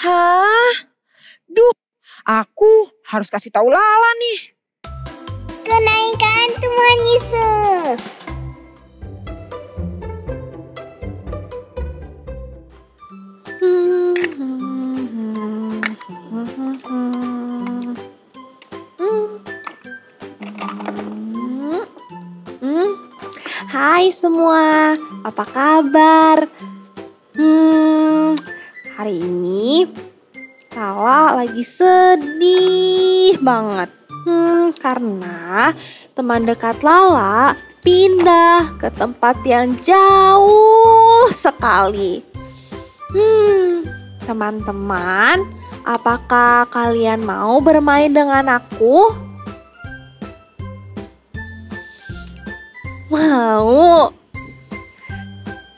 Hah? Duh, aku harus kasih tahu Lala nih. Kenaikan Tuhan Yesus. Hai semua, apa kabar? Hari ini Lala lagi sedih banget. Karena teman dekat Lala pindah ke tempat yang jauh sekali. Teman-teman, apakah kalian mau bermain dengan aku? Mau?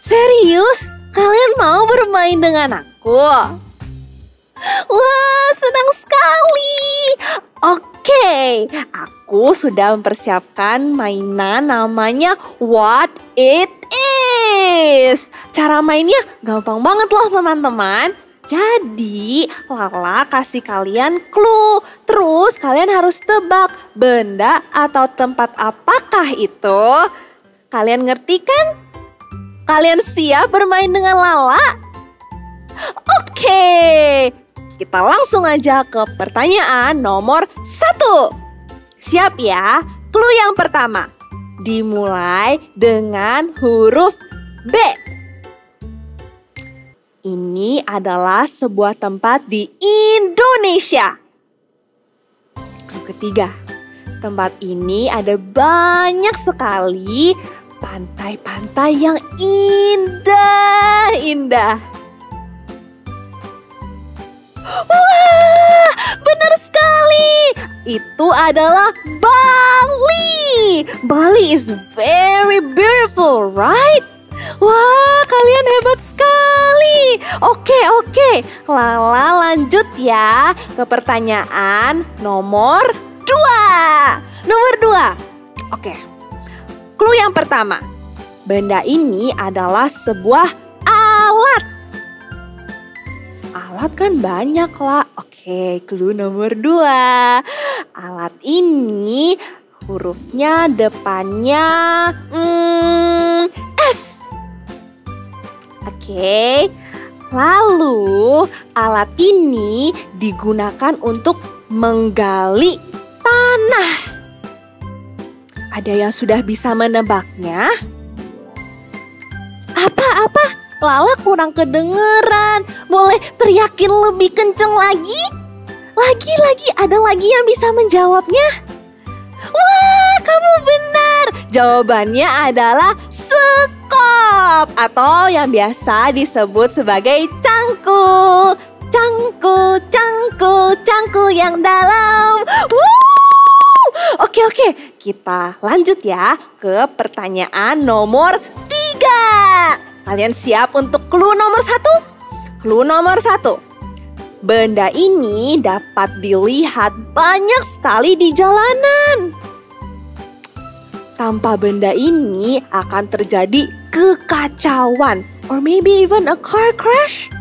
Serius? Kalian mau bermain dengan aku? Wah, senang sekali. Oke, aku sudah mempersiapkan mainan namanya What It Is. Cara mainnya gampang banget loh teman-teman. Jadi, Lala kasih kalian clue. Terus kalian harus tebak benda atau tempat apakah itu. Kalian ngerti kan? Kalian siap bermain dengan Lala? Oke, kita langsung aja ke pertanyaan nomor 1. Siap ya? Clue yang pertama dimulai dengan huruf B. Ini adalah sebuah tempat di Indonesia. Clue ketiga, tempat ini ada banyak sekali pantai-pantai yang indah-indah. Wah, benar sekali. Itu adalah Bali. Bali is very beautiful, right? Wah, kalian hebat sekali. Oke. Lala lanjut ya ke pertanyaan nomor 2. Nomor 2. Oke. Clue yang pertama. Benda ini adalah sebuah alat. Alat kan banyak lah. Oke, clue nomor 2. Alat ini hurufnya depannya S. Oke. Lalu alat ini digunakan untuk menggali tanah. Ada yang sudah bisa menebaknya? Apa? Lala kurang kedengeran. Boleh teriakin lebih kenceng lagi? Lagi, ada lagi yang bisa menjawabnya? Wah, kamu benar. Jawabannya adalah sekop atau yang biasa disebut sebagai cangkul. Cangkul yang dalam. Oke, kita lanjut ya ke pertanyaan nomor 3. Kalian siap untuk clue nomor 1? Clue nomor 1. Benda ini dapat dilihat banyak sekali di jalanan. Tanpa benda ini akan terjadi kekacauan, or maybe even a car crash.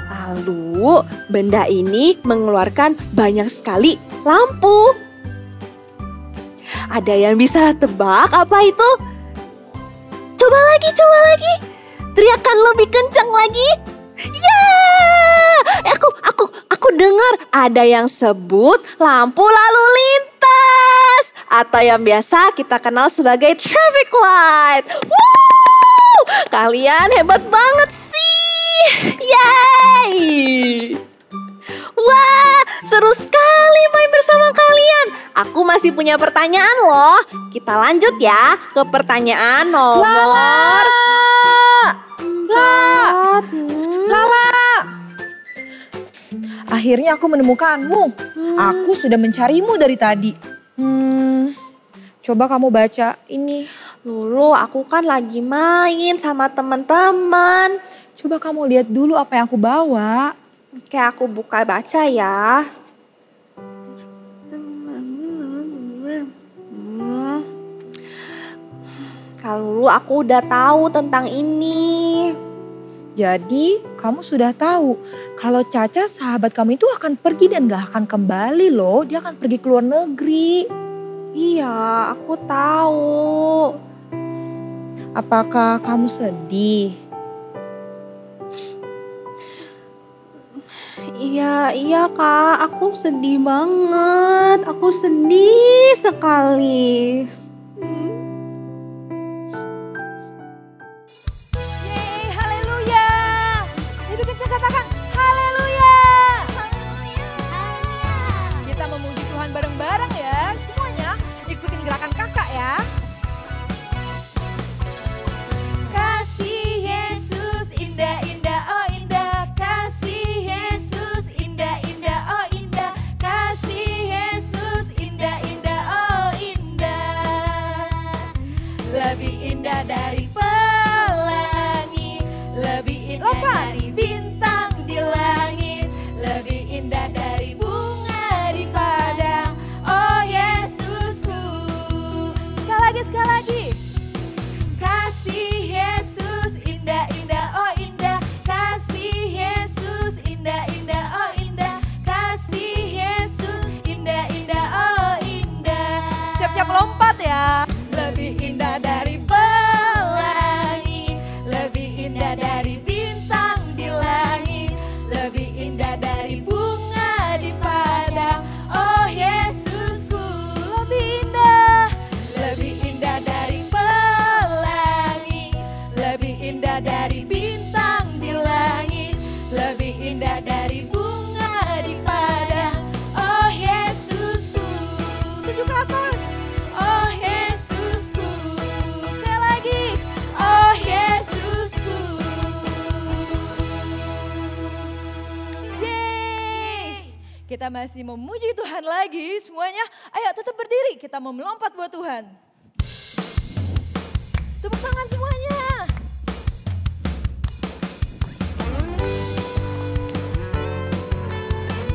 Lalu, benda ini mengeluarkan banyak sekali lampu. Ada yang bisa tebak apa itu? Coba lagi. Teriakan lebih kencang lagi. Aku dengar ada yang sebut lampu lalu lintas atau yang biasa kita kenal sebagai traffic light. Kalian hebat banget sih. Yay! Wah, seru sekali main bersama kalian. Aku masih punya pertanyaan loh. Kita lanjut ya ke pertanyaan nomor Lala. Akhirnya aku menemukanmu. Aku sudah mencarimu dari tadi. Coba kamu baca ini. Lulu, aku kan lagi main sama teman-teman. Coba kamu lihat dulu apa yang aku bawa. Oke, aku buka baca ya. Kalau aku udah tahu tentang ini. Jadi kamu sudah tahu kalau Caca sahabat kamu itu akan pergi dan gak akan kembali loh. Dia akan pergi ke luar negeri. Iya, aku tahu. Apakah kamu sedih? Iya Kak, aku sedih banget. Aku sedih sekali. Yeay, haleluya. Jadi kencang katakan haleluya. Kita memuji Tuhan bareng-bareng ya. Semuanya ikutin gerakan kakak ya. Kasih Yesus indah-indah, oh indah. Kasih Yesus indah-indah, oh indah. Kasih Yesus indah-indah, oh indah. Lebih indah dari pelangi, lebih indah dari bintang di langit, lebih indah dari bunga di padang. Oh Yesusku. Sekali lagi. Kasih Yesus indah-indah, oh indah. Kasih Yesus indah-indah, oh indah. Kasih Yesus indah-indah, oh indah. Siap-siap lompat ya. Lebih indah dari pelangi, lebih indah dari bintang di langit, lebih indah dari bunga di padang. Oh Yesusku, lebih indah dari pelangi, lebih indah dari bintang di langit, lebih indah dari bunga di padang. Oh Yesusku, tuju ke atas. Oh Yesusku, sekali lagi. Oh Yesusku. Yeay, kita masih memuji Tuhan lagi semuanya. Ayo tetap berdiri, kita mau melompat buat Tuhan. Tepuk tangan semuanya.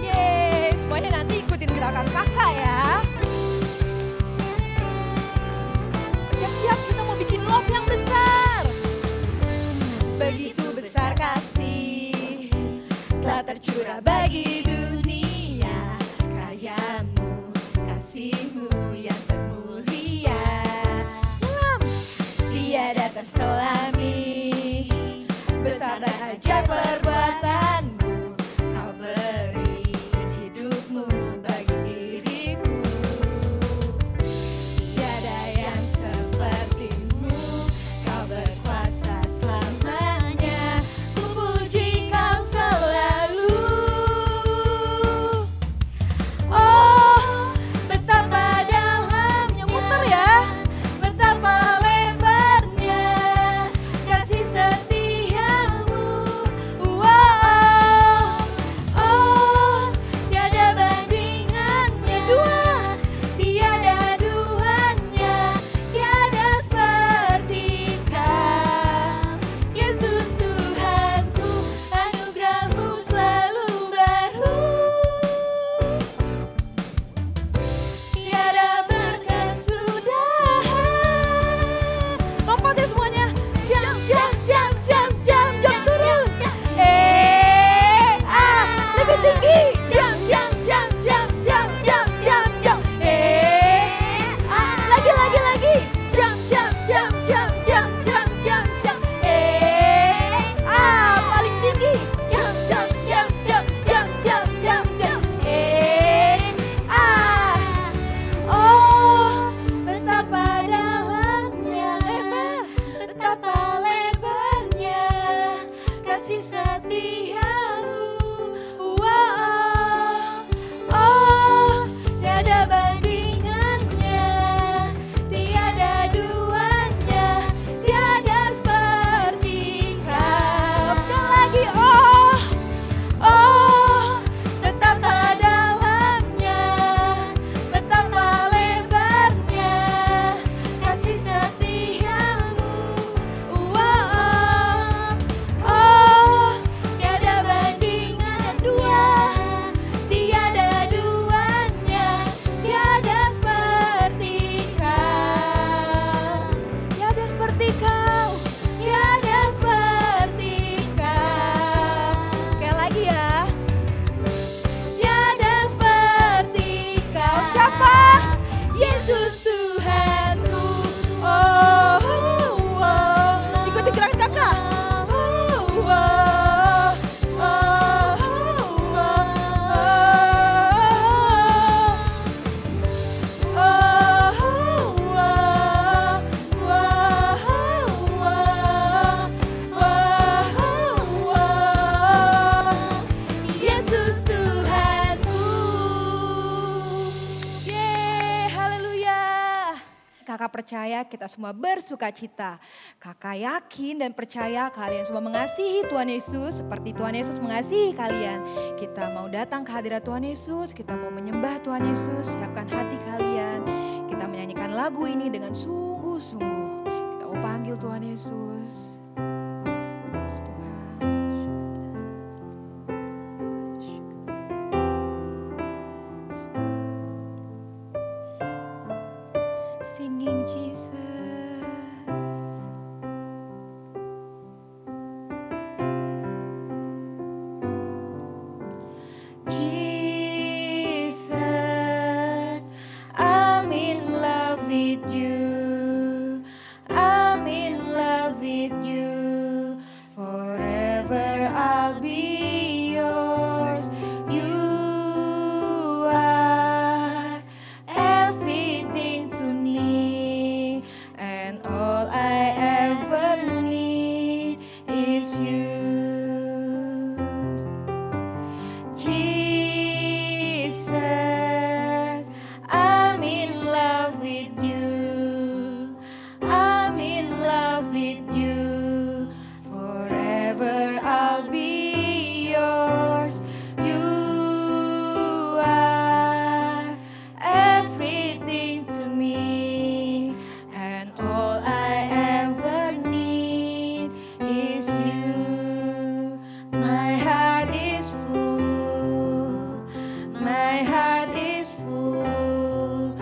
Yeay, semuanya nanti ikutin gerakan kakak ya. Siap-siap, kita mau bikin love yang besar. Begitu besar kasih telah tercurah bagi dunia, karyamu, kasihmu yang termulia. Tiada terselami, besar dan ajaib perbuatanmu. Kau beri hidupmu bagi diriku. Tiada yang sepertimu, kau berkuasa selamanya. Ku puji kau selalu. Oh, betapa dalamnya, muter ya. Betapa lebarnya kasih setiamu. Wow, oh, tiada bandingannya, tiada duanya, tiada seperti kau. Yesus Tuhanku, anugerahmu selalu baru. Tiada berkesudahan. Lompat ya semuanya. Jam turun. Lebih tinggi. Jam. Lagi. Jam. Paling tinggi. Jam. Oh, betapa dalamnya, betapa lebarnya kasih setiamu. Wow, oh, tiada bandingannya, tiada duanya, tiada seperti kau. Sekali lagi, oh, betapa dalamnya, betapa lebarnya kasih setiamu. Wow, oh, tiada percaya, kita semua bersuka cita. Kakak yakin dan percaya kalian semua mengasihi Tuhan Yesus seperti Tuhan Yesus mengasihi kalian. Kita mau datang ke hadirat Tuhan Yesus, kita mau menyembah Tuhan Yesus, siapkan hati kalian. Kita menyanyikan lagu ini dengan sungguh-sungguh. Kita mau panggil Tuhan Yesus. Yes, Tuhan. Singing Jesus. Jesus, I'm in love with you. I'm in love with you. Forever I'll be yours. You are everything to me, and all I ever need is you. Jesus, I'm in love with you. I'm in love with you. Forever I'll be yours. You are everything to me, and all I ever need is you. My heart is full. My heart is full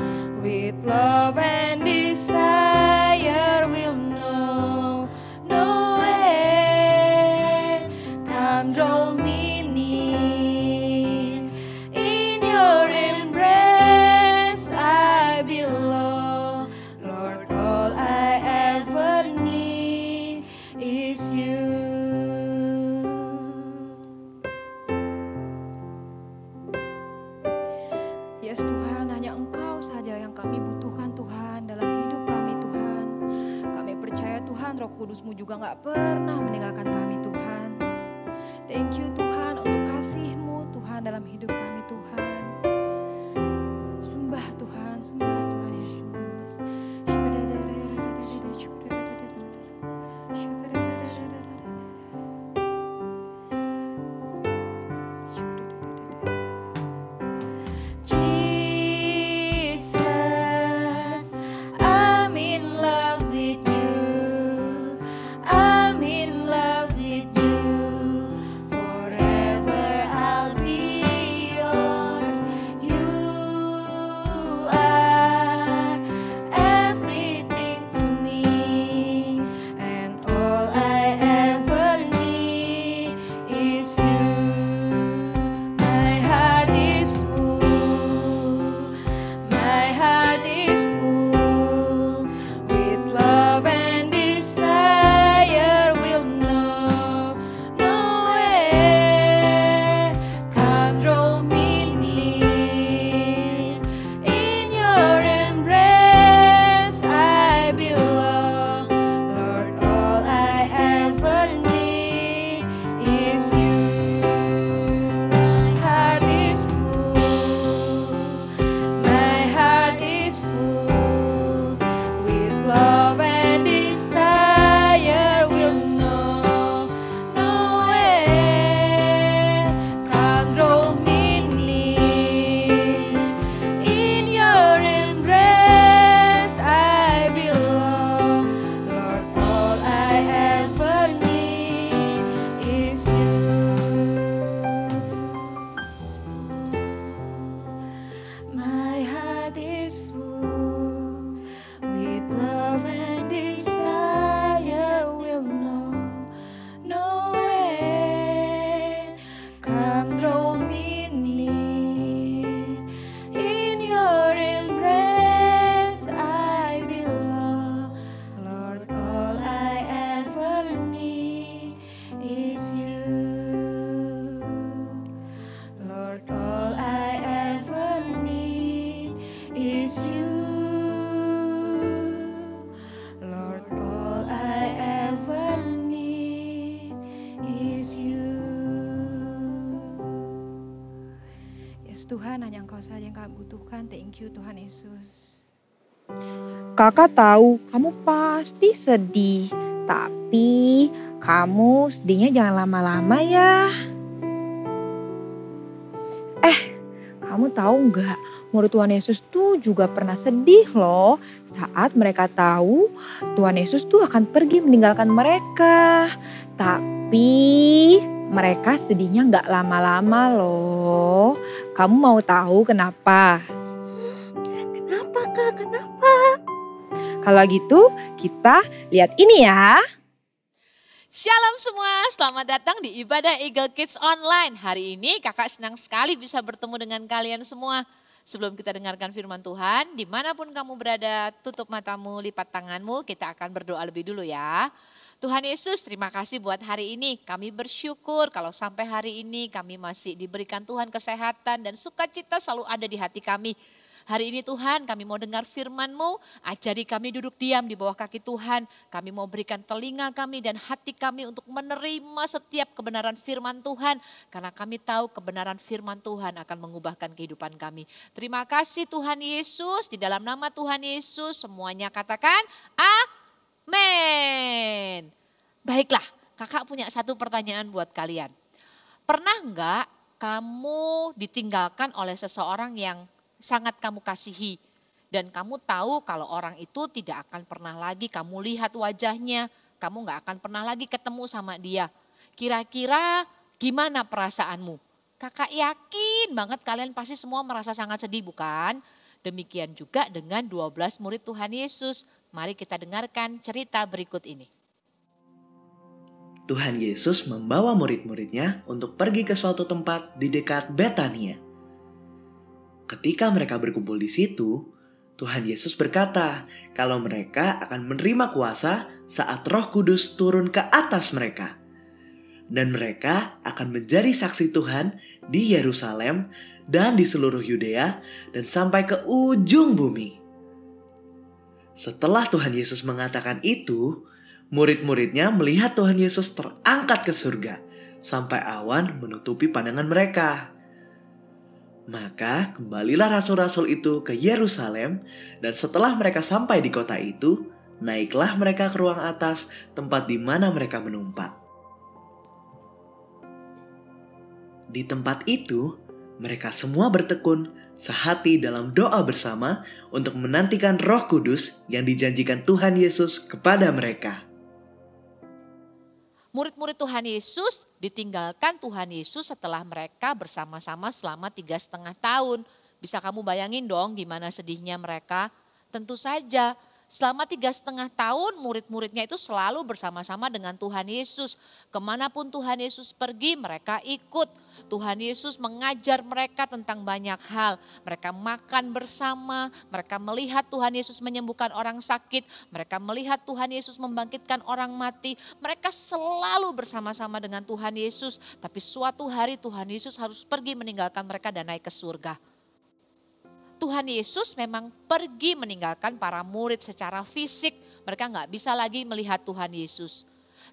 with love and desire. Will know no end. Come draw me near. In your embrace I belong. Lord, all I ever need is you. Yes Tuhan, hanya Engkau saja yang kami butuhkan Tuhan dalam hidup kami Tuhan. Kami percaya Tuhan Roh Kudus-Mu juga gak pernah meninggalkan kami Tuhan. Thank you Tuhan untuk kasih-Mu Tuhan dalam hidup kami Tuhan. Sembah Tuhan Yesus. Jesus, I'm in love with you. I'm in love with you. Forever I'll be yours. You are everything to me, and all I ever need is you. My heart is full. My heart is full with love and desire. Will know no end. Come draw me near. In your embrace I belong. Lord, all I ever need is you. My heart is full. My heart is full with love and desire. Will know no end. Come draw me near. In your embrace I belong. Lord, all I ever need is you. My heart is full with love and desire. Will know no end. Come draw me near. In your embrace I belong. Lord, all I ever need is you. Lord, all I ever need is you. Lord, all I ever need is you. Yes Tuhan, hanya Engkau saja yang kami butuhkan. Thank you Tuhan Yesus. Kakak tahu kamu pasti sedih, tapi kamu sedihnya jangan lama-lama ya. Kamu tahu nggak, murid Tuhan Yesus tuh juga pernah sedih loh saat mereka tahu Tuhan Yesus tuh akan pergi meninggalkan mereka. Tapi mereka sedihnya nggak lama-lama loh. Kamu mau tahu kenapa? Kenapa Kak? Kenapa? Kalau gitu kita lihat ini ya. Shalom semua, selamat datang di ibadah Eagle Kids Online. Hari ini kakak senang sekali bisa bertemu dengan kalian semua. Sebelum kita dengarkan firman Tuhan, dimanapun kamu berada, tutup matamu, lipat tanganmu, kita akan berdoa lebih dulu ya. Tuhan Yesus, terima kasih buat hari ini. Kami bersyukur kalau sampai hari ini kami masih diberikan Tuhan kesehatan dan sukacita selalu ada di hati kami. Hari ini Tuhan kami mau dengar firman-Mu, ajari kami duduk diam di bawah kaki Tuhan. Kami mau berikan telinga kami dan hati kami untuk menerima setiap kebenaran firman Tuhan. Karena kami tahu kebenaran firman Tuhan akan mengubahkan kehidupan kami. Terima kasih Tuhan Yesus, di dalam nama Tuhan Yesus semuanya katakan amin. Baiklah, kakak punya satu pertanyaan buat kalian. Pernah enggak kamu ditinggalkan oleh seseorang yang sangat kamu kasihi dan kamu tahu kalau orang itu tidak akan pernah lagi kamu lihat wajahnya, kamu nggak akan pernah lagi ketemu sama dia. Kira-kira gimana perasaanmu? Kakak yakin banget kalian pasti semua merasa sangat sedih bukan? Demikian juga dengan 12 murid Tuhan Yesus. Mari kita dengarkan cerita berikut ini. Tuhan Yesus membawa murid-muridnya untuk pergi ke suatu tempat di dekat Betania. Ketika mereka berkumpul di situ, Tuhan Yesus berkata kalau mereka akan menerima kuasa saat Roh Kudus turun ke atas mereka. Dan mereka akan menjadi saksi Tuhan di Yerusalem dan di seluruh Yudea dan sampai ke ujung bumi. Setelah Tuhan Yesus mengatakan itu, murid-muridnya melihat Tuhan Yesus terangkat ke surga sampai awan menutupi pandangan mereka. Maka kembalilah rasul-rasul itu ke Yerusalem dan setelah mereka sampai di kota itu, naiklah mereka ke ruang atas tempat di mana mereka menumpak. Di tempat itu, mereka semua bertekun sehati dalam doa bersama untuk menantikan Roh Kudus yang dijanjikan Tuhan Yesus kepada mereka. Murid-murid Tuhan Yesus ditinggalkan Tuhan Yesus setelah mereka bersama-sama selama 3,5 tahun. Bisa kamu bayangin dong gimana sedihnya mereka? Tentu saja selama 3,5 tahun murid-muridnya itu selalu bersama-sama dengan Tuhan Yesus. Kemanapun Tuhan Yesus pergi mereka ikut. Tuhan Yesus mengajar mereka tentang banyak hal. Mereka makan bersama, mereka melihat Tuhan Yesus menyembuhkan orang sakit. Mereka melihat Tuhan Yesus membangkitkan orang mati. Mereka selalu bersama-sama dengan Tuhan Yesus. Tapi suatu hari Tuhan Yesus harus pergi meninggalkan mereka dan naik ke surga. Tuhan Yesus memang pergi meninggalkan para murid secara fisik. Mereka nggak bisa lagi melihat Tuhan Yesus.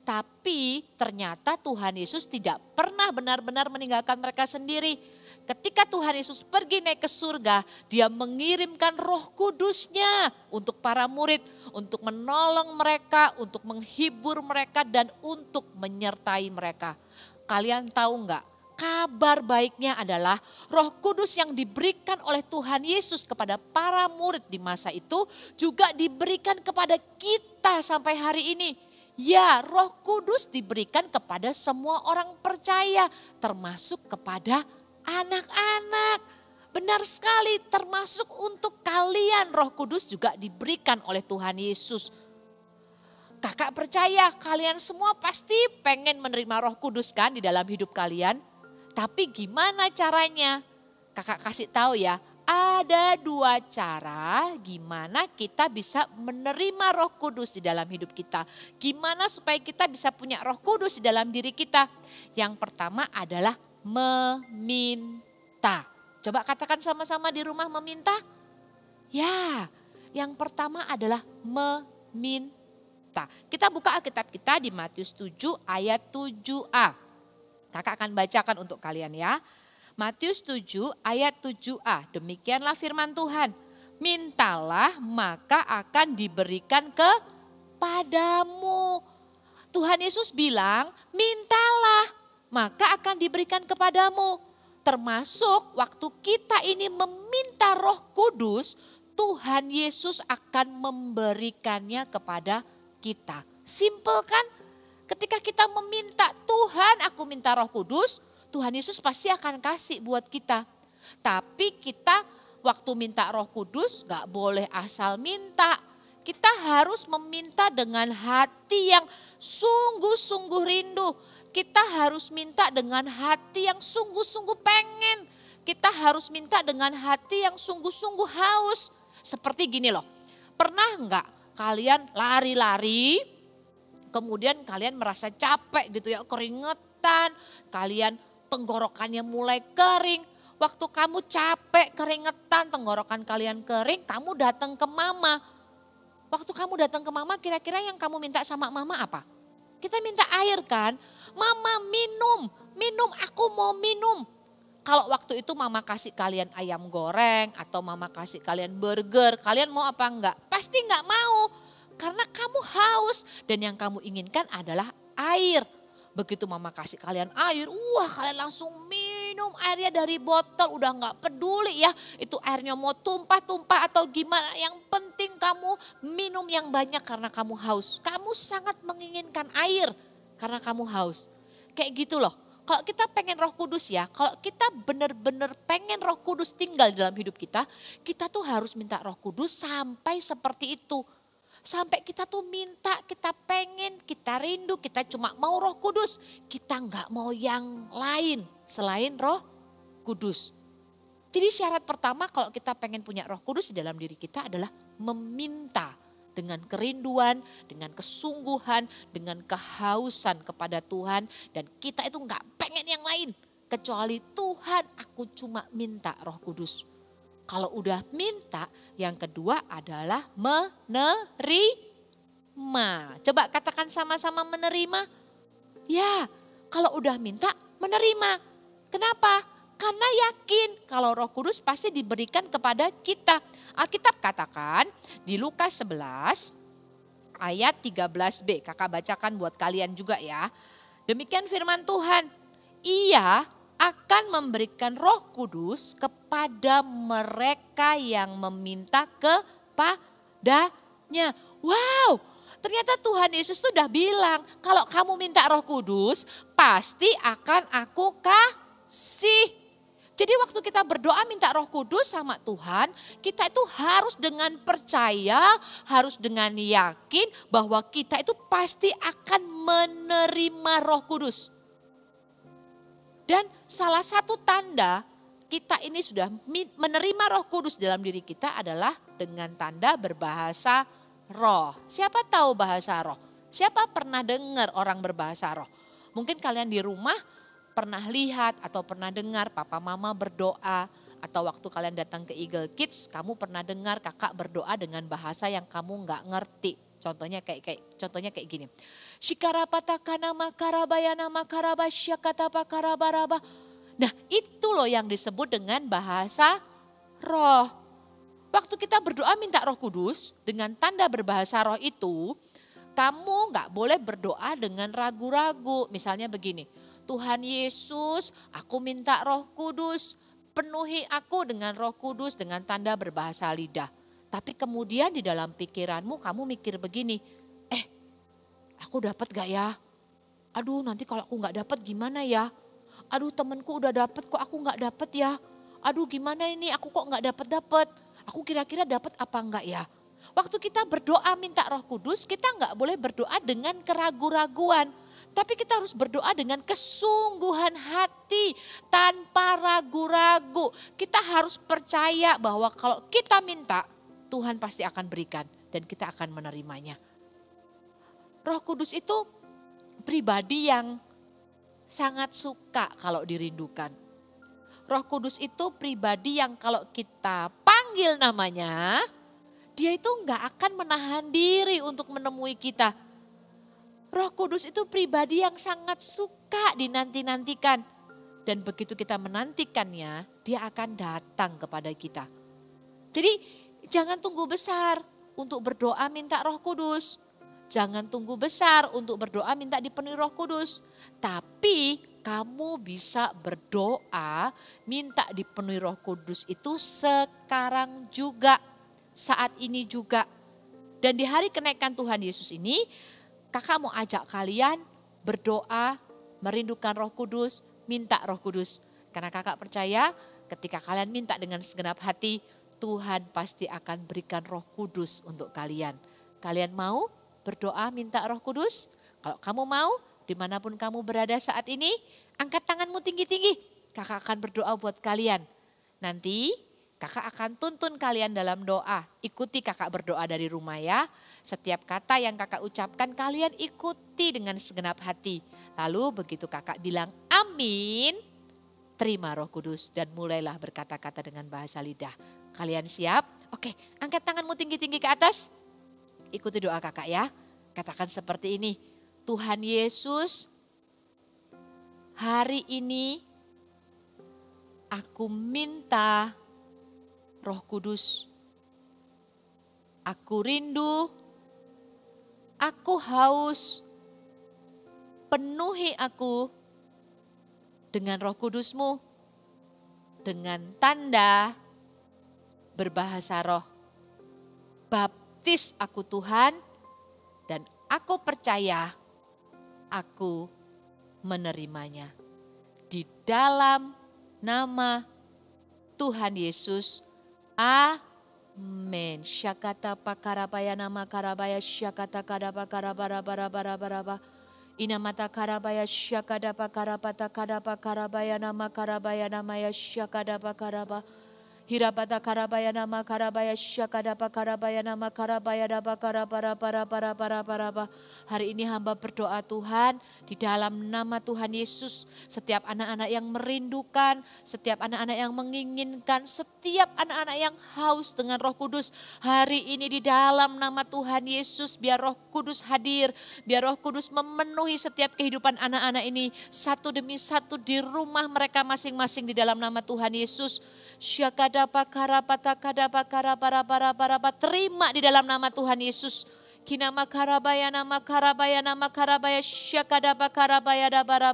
Tapi ternyata Tuhan Yesus tidak pernah benar-benar meninggalkan mereka sendiri. Ketika Tuhan Yesus pergi naik ke surga, Dia mengirimkan Roh Kudus-Nya untuk para murid. Untuk menolong mereka, untuk menghibur mereka dan untuk menyertai mereka. Kalian tahu nggak? Kabar baiknya adalah Roh Kudus yang diberikan oleh Tuhan Yesus kepada para murid di masa itu juga diberikan kepada kita sampai hari ini. Ya, Roh Kudus diberikan kepada semua orang percaya, termasuk kepada anak-anak. Benar sekali, termasuk untuk kalian Roh Kudus juga diberikan oleh Tuhan Yesus. Kakak percaya kalian semua pasti pengen menerima Roh Kudus kan di dalam hidup kalian. Tapi gimana caranya? Kakak kasih tahu ya, ada 2 cara gimana kita bisa menerima Roh Kudus di dalam hidup kita. Gimana supaya kita bisa punya Roh Kudus di dalam diri kita? Yang pertama adalah meminta. Coba katakan sama-sama di rumah meminta. Ya, yang pertama adalah meminta. Kita buka Alkitab kita di Matius 7 ayat 7a. Kakak akan bacakan untuk kalian ya. Matius 7 ayat 7a. Demikianlah firman Tuhan. mintalah maka akan diberikan kepadamu. Tuhan Yesus bilang, mintalah maka akan diberikan kepadamu. Termasuk waktu kita ini meminta Roh Kudus, Tuhan Yesus akan memberikannya kepada kita. Simple kan? Ketika kita meminta, Tuhan aku minta Roh Kudus, Tuhan Yesus pasti akan kasih buat kita. Tapi kita waktu minta Roh Kudus gak boleh asal minta. Kita harus meminta dengan hati yang sungguh-sungguh rindu. Kita harus minta dengan hati yang sungguh-sungguh pengen. Kita harus minta dengan hati yang sungguh-sungguh haus. Seperti gini loh, pernah enggak kalian lari-lari, kemudian kalian merasa capek gitu ya, keringetan, kalian tenggorokannya mulai kering. Waktu kamu capek, keringetan, tenggorokan kalian kering, kamu datang ke mama. Waktu kamu datang ke mama, kira-kira yang kamu minta sama mama apa? Kita minta air kan? Mama minum, aku mau minum. Kalau waktu itu mama kasih kalian ayam goreng atau mama kasih kalian burger, kalian mau apa enggak? Pasti enggak mau. Karena kamu haus dan yang kamu inginkan adalah air. Begitu mama kasih kalian air, wah kalian langsung minum airnya dari botol. Udah enggak peduli ya itu airnya mau tumpah-tumpah atau gimana. Yang penting kamu minum yang banyak karena kamu haus. Kamu sangat menginginkan air karena kamu haus. Kayak gitu loh. Kalau kita pengen Roh Kudus ya, kalau kita benar-benar pengen Roh Kudus tinggal dalam hidup kita tuh harus minta Roh Kudus sampai seperti itu. Sampai kita tuh minta, kita pengen, kita rindu, kita cuma mau Roh Kudus. Kita nggak mau yang lain selain Roh Kudus. Jadi syarat pertama kalau kita pengen punya Roh Kudus di dalam diri kita adalah meminta. Dengan kerinduan, dengan kesungguhan, dengan kehausan kepada Tuhan. Dan kita itu nggak pengen yang lain. Kecuali Tuhan aku cuma minta Roh Kudus. Kalau udah minta, yang kedua adalah menerima. Coba katakan sama-sama menerima. Ya, kalau udah minta menerima. Kenapa? Karena yakin kalau Roh Kudus pasti diberikan kepada kita. Alkitab katakan di Lukas 11 ayat 13b. Kakak bacakan buat kalian juga ya. Demikian firman Tuhan. Ia akan memberikan Roh Kudus kepada mereka yang meminta kepadanya. Wow, ternyata Tuhan Yesus sudah bilang kalau kamu minta Roh Kudus pasti akan aku kasih. Jadi waktu kita berdoa minta Roh Kudus sama Tuhan, kita itu harus dengan percaya, harus dengan yakin bahwa kita itu pasti akan menerima Roh Kudus. Dan salah satu tanda kita ini sudah menerima Roh Kudus dalam diri kita adalah dengan tanda berbahasa roh. Siapa tahu bahasa roh? Siapa pernah dengar orang berbahasa roh? Mungkin kalian di rumah pernah lihat atau pernah dengar papa mama berdoa. Atau waktu kalian datang ke Eagle Kids, kamu pernah dengar kakak berdoa dengan bahasa yang kamu nggak ngerti. Contohnya kayak gini. Shikarapata makarabayana makarabasyakatapa karabaraba. Nah itu loh yang disebut dengan bahasa roh. Waktu kita berdoa minta Roh Kudus dengan tanda berbahasa roh itu, kamu nggak boleh berdoa dengan ragu-ragu. Misalnya begini, Tuhan Yesus aku minta Roh Kudus, penuhi aku dengan Roh Kudus dengan tanda berbahasa lidah. Tapi kemudian di dalam pikiranmu kamu mikir begini, aku dapat gak ya? Aduh nanti kalau aku gak dapat gimana ya? Aduh temenku udah dapat kok aku gak dapat ya? Aduh gimana ini aku kok gak dapat? Aku kira-kira dapat apa enggak ya? Waktu kita berdoa minta Roh Kudus, kita nggak boleh berdoa dengan keraguan-raguan. Tapi kita harus berdoa dengan kesungguhan hati, tanpa ragu-ragu. Kita harus percaya bahwa kalau kita minta, Tuhan pasti akan berikan dan kita akan menerimanya. Roh Kudus itu pribadi yang sangat suka kalau dirindukan. Roh Kudus itu pribadi yang kalau kita panggil namanya, dia itu nggak akan menahan diri untuk menemui kita. Roh Kudus itu pribadi yang sangat suka dinanti-nantikan. Dan begitu kita menantikannya, dia akan datang kepada kita. Jadi Jangan tunggu besar untuk berdoa minta Roh Kudus. Jangan tunggu besar untuk berdoa minta dipenuhi Roh Kudus. Tapi kamu bisa berdoa minta dipenuhi Roh Kudus itu sekarang juga. Saat ini juga. Dan di hari kenaikan Tuhan Yesus ini, kakak mau ajak kalian berdoa, merindukan Roh Kudus, minta Roh Kudus. Karena kakak percaya ketika kalian minta dengan segenap hati, Tuhan pasti akan berikan Roh Kudus untuk kalian. Kalian mau berdoa minta Roh Kudus? Kalau kamu mau, dimanapun kamu berada saat ini, angkat tanganmu tinggi-tinggi. Kakak akan berdoa buat kalian. Nanti kakak akan tuntun kalian dalam doa. Ikuti kakak berdoa dari rumah ya. Setiap kata yang kakak ucapkan kalian ikuti dengan segenap hati. Lalu begitu kakak bilang amin, terima Roh Kudus dan mulailah berkata-kata dengan bahasa lidah. Kalian siap? Oke, angkat tanganmu tinggi-tinggi ke atas. Ikuti doa kakak ya. Katakan seperti ini. Tuhan Yesus, hari ini aku minta Roh Kudus. Aku rindu, aku haus. Penuhi aku dengan Roh Kudus-Mu, dengan tanda berbahasa roh. Baptis aku Tuhan, dan aku percaya aku menerimanya. Di dalam nama Tuhan Yesus, amin. Syakata pakarabaya nama karabaya syakata kadapa karabara. Inamata karabaya syakadapa karapata kadapa karabaya nama ya syakadapa karaba. Hirabata karabaya nama karabaya syakadapa karabaya nama karabaya dapa karabara. Hari ini hamba berdoa Tuhan di dalam nama Tuhan Yesus. Setiap anak-anak yang merindukan, setiap anak-anak yang menginginkan, setiap anak-anak yang haus dengan Roh Kudus. Hari ini di dalam nama Tuhan Yesus biar Roh Kudus hadir. Biar Roh Kudus memenuhi setiap kehidupan anak-anak ini. Satu demi satu di rumah mereka masing-masing di dalam nama Tuhan Yesus. Syakadapa karapata kadapa karabara. Terima di dalam nama Tuhan Yesus. Kinama karabaya syakadapa karabaya dabara.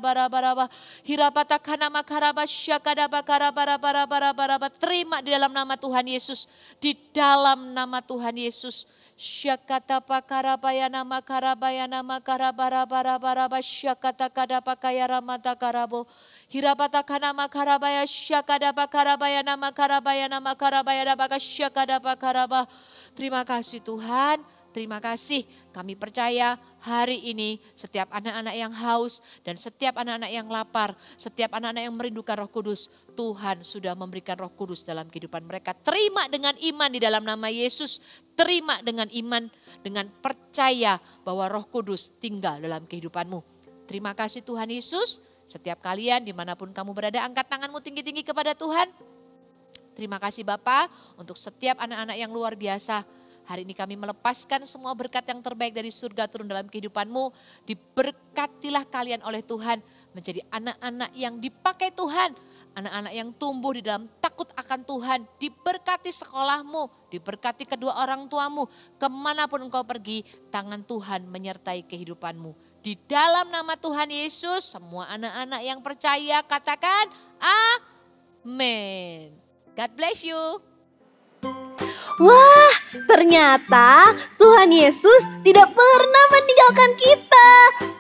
Hirapata kanama karaba syakadapa karabara. Terima di dalam nama Tuhan Yesus. Di dalam nama Tuhan Yesus. Syakata pakarabaya nama karabara syakata kadapa kaya ramata karabo. Hirapata kanama karabaya syakada pakarabaya nama karabaya dabaka syakada pakaraba. Terima kasih Tuhan. Terima kasih, kami percaya hari ini setiap anak-anak yang haus dan setiap anak-anak yang lapar, setiap anak-anak yang merindukan Roh Kudus, Tuhan sudah memberikan Roh Kudus dalam kehidupan mereka. Terima dengan iman di dalam nama Yesus, terima dengan iman, dengan percaya bahwa Roh Kudus tinggal dalam kehidupanmu. Terima kasih Tuhan Yesus, setiap kalian dimanapun kamu berada, angkat tanganmu tinggi-tinggi kepada Tuhan. Terima kasih Bapa untuk setiap anak-anak yang luar biasa. Hari ini kami melepaskan semua berkat yang terbaik dari surga turun dalam kehidupanmu. Diberkatilah kalian oleh Tuhan menjadi anak-anak yang dipakai Tuhan. Anak-anak yang tumbuh di dalam takut akan Tuhan. Diberkati sekolahmu, diberkati kedua orang tuamu. Kemanapun engkau pergi, tangan Tuhan menyertai kehidupanmu. Di dalam nama Tuhan Yesus, semua anak-anak yang percaya katakan amin. God bless you. Wah, ternyata Tuhan Yesus tidak pernah meninggalkan kita.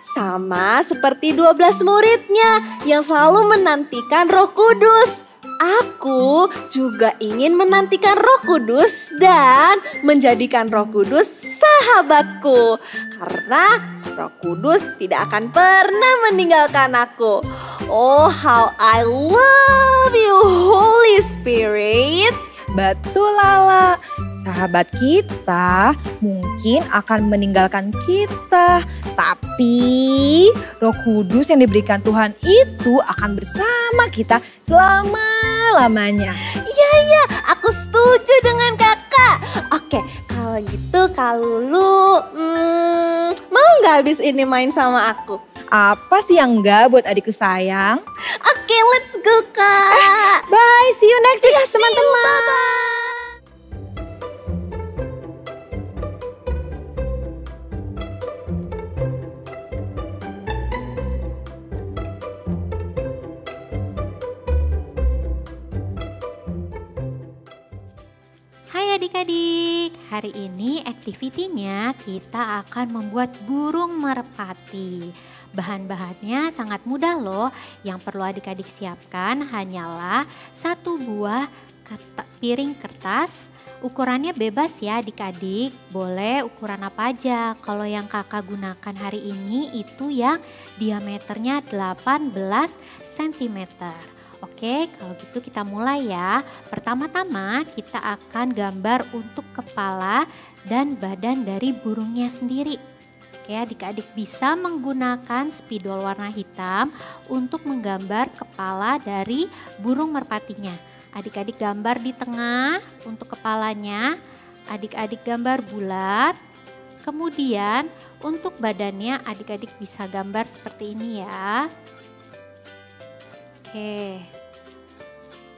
Sama seperti 12 muridnya yang selalu menantikan Roh Kudus. Aku juga ingin menantikan Roh Kudus dan menjadikan Roh Kudus sahabatku. Karena Roh Kudus tidak akan pernah meninggalkan aku. Oh, how I love you, Holy Spirit. Betul Lala, sahabat kita mungkin akan meninggalkan kita. Tapi Roh Kudus yang diberikan Tuhan itu akan bersama kita selama-lamanya. Iya, aku setuju dengan kakak. Oke, kalau gitu Kak Lulu, mau gak habis ini main sama aku? Apa sih yang enggak buat adikku sayang? Oke, let's go Kak. Bye, see you next week teman-teman. adik-adik, hari ini aktivitinya kita akan membuat burung merpati. Bahan-bahannya sangat mudah loh. Yang perlu adik-adik siapkan hanyalah satu buah piring kertas. Ukurannya bebas ya adik-adik, boleh ukuran apa aja. Kalau yang kakak gunakan hari ini itu yang diameternya 18 cm. Oke, kalau gitu kita mulai ya. Pertama-tama kita akan gambar untuk kepala dan badan dari burungnya sendiri. Oke, adik-adik bisa menggunakan spidol warna hitam untuk menggambar kepala dari burung merpatinya. Adik-adik gambar di tengah untuk kepalanya, adik-adik gambar bulat. Kemudian untuk badannya adik-adik bisa gambar seperti ini ya. Oke,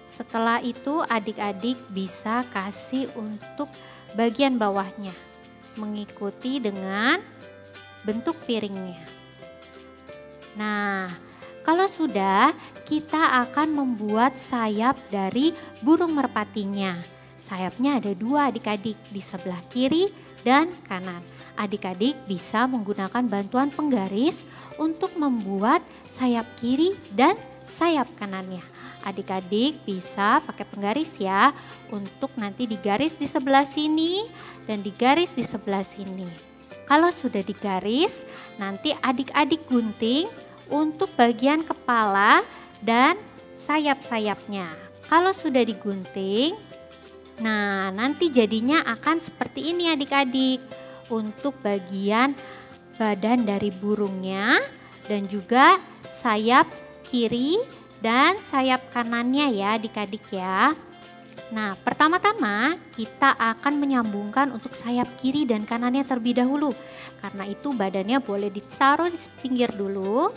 setelah itu adik-adik bisa kasih untuk bagian bawahnya mengikuti dengan bentuk piringnya. Nah, kalau sudah, kita akan membuat sayap dari burung merpatinya. Sayapnya ada dua adik-adik, di sebelah kiri dan kanan. Adik-adik bisa menggunakan bantuan penggaris untuk membuat sayap kiri dan sayap kanannya. Adik-adik bisa pakai penggaris ya, untuk nanti digaris di sebelah sini dan digaris di sebelah sini. Kalau sudah digaris, nanti adik-adik gunting untuk bagian kepala dan sayap-sayapnya. Kalau sudah digunting, nah nanti jadinya akan seperti ini adik-adik. Untuk bagian badan dari burungnya dan juga sayap kiri dan sayap kanannya ya adik-adik ya. Nah, pertama-tama kita akan menyambungkan untuk sayap kiri dan kanannya terlebih dahulu. Karena itu badannya boleh ditaruh di pinggir dulu.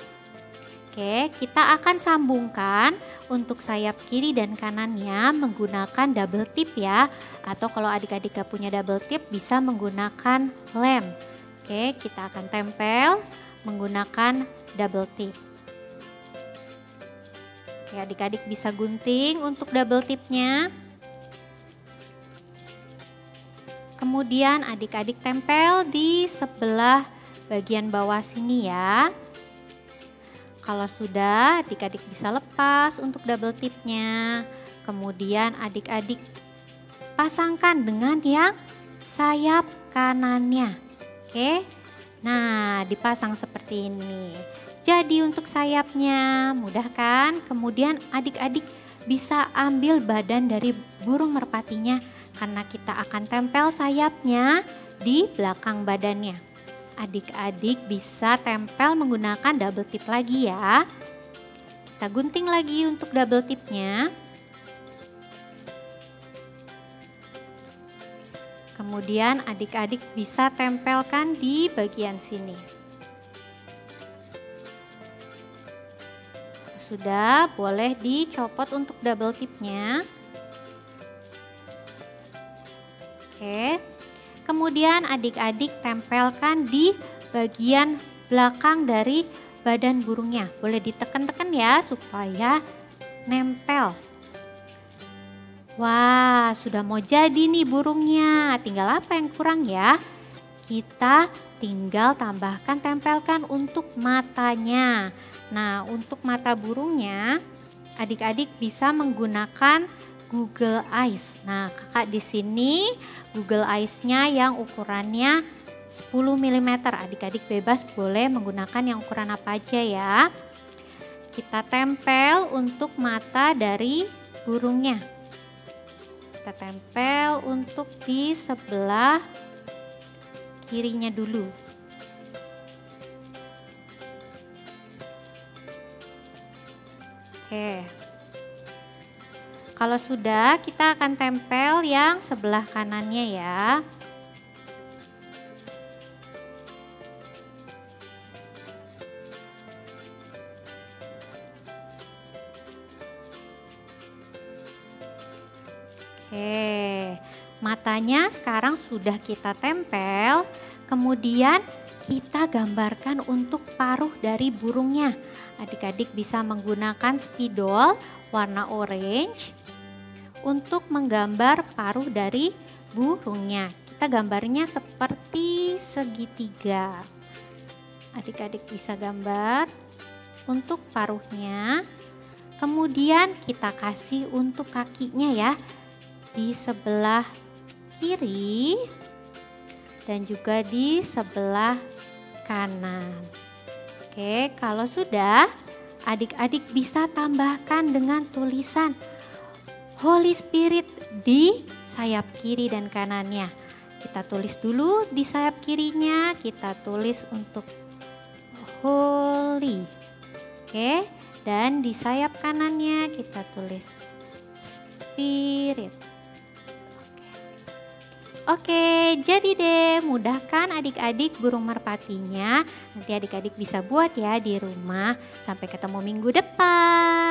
Oke, kita akan sambungkan untuk sayap kiri dan kanannya menggunakan double tip ya. Atau kalau adik-adik gak punya double tip bisa menggunakan lem. Oke, kita akan tempel menggunakan double tip. Oke, adik-adik bisa gunting untuk double tipnya. Kemudian adik-adik tempel di sebelah bagian bawah sini ya. Kalau sudah, adik-adik bisa lepas untuk double tipnya. Kemudian adik-adik pasangkan dengan yang sayap kanannya. Oke. Nah, dipasang seperti ini. Jadi untuk sayapnya mudah kan? Kemudian adik-adik bisa ambil badan dari burung merpatinya karena kita akan tempel sayapnya di belakang badannya. Adik-adik bisa tempel menggunakan double tip lagi ya. Kita gunting lagi untuk double tipnya. Kemudian adik-adik bisa tempelkan di bagian sini. Sudah, boleh dicopot untuk double tipnya. Oke. Kemudian adik-adik tempelkan di bagian belakang dari badan burungnya. Boleh ditekan-tekan ya supaya nempel. Wah, sudah mau jadi nih burungnya. Tinggal apa yang kurang ya? Kita tinggal tambahkan, tempelkan untuk matanya. Nah, untuk mata burungnya adik-adik bisa menggunakan Google Eyes. Nah, kakak di sini Google Eyes-nya yang ukurannya 10 mm. Adik-adik bebas boleh menggunakan yang ukuran apa aja ya. Kita tempel untuk mata dari burungnya. Kita tempel untuk di sebelah kirinya dulu. Oke. Kalau sudah, kita akan tempel yang sebelah kanannya ya. Oke, matanya sekarang sudah kita tempel. Kemudian kita gambarkan untuk paruh dari burungnya. Adik-adik bisa menggunakan spidol warna orange untuk menggambar paruh dari burungnya. Kita gambarnya seperti segitiga. Adik-adik bisa gambar untuk paruhnya. Kemudian kita kasih untuk kakinya ya, di sebelah kiri dan juga di sebelah kanan. Oke, kalau sudah, adik-adik bisa tambahkan dengan tulisan Holy Spirit di sayap kiri dan kanannya. Kita tulis dulu di sayap kirinya, kita tulis untuk Holy. Oke, dan di sayap kanannya kita tulis Spirit. Oke, jadi deh, mudahkan adik-adik burung merpatinya. Nanti adik-adik bisa buat ya di rumah. Sampai ketemu minggu depan.